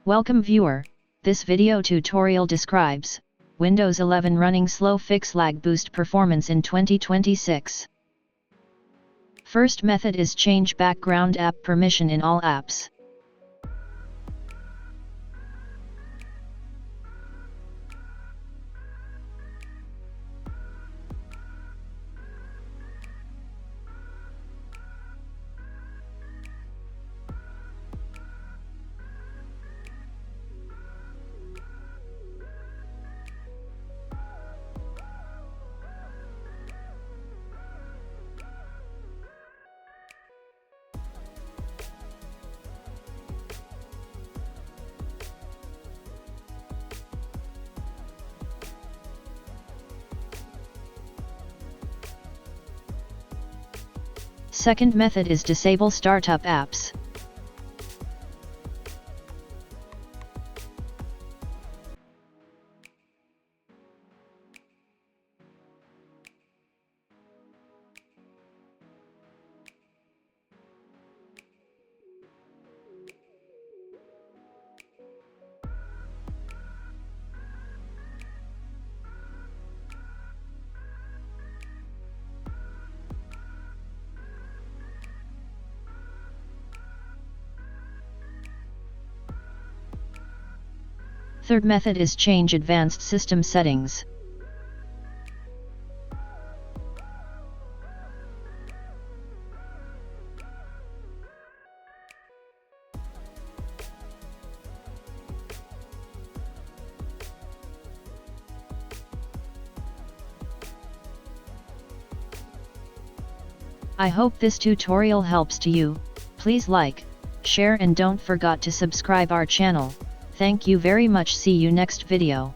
Welcome viewer, this video tutorial describes Windows 11 running slow fix lag boost performance in 2026. First method is change background app permission in all apps. Second method is disable startup apps. Third method is change advanced system settings. I hope this tutorial helps to you. Please like, share and don't forget to subscribe our channel. Thank you very much. See you next video.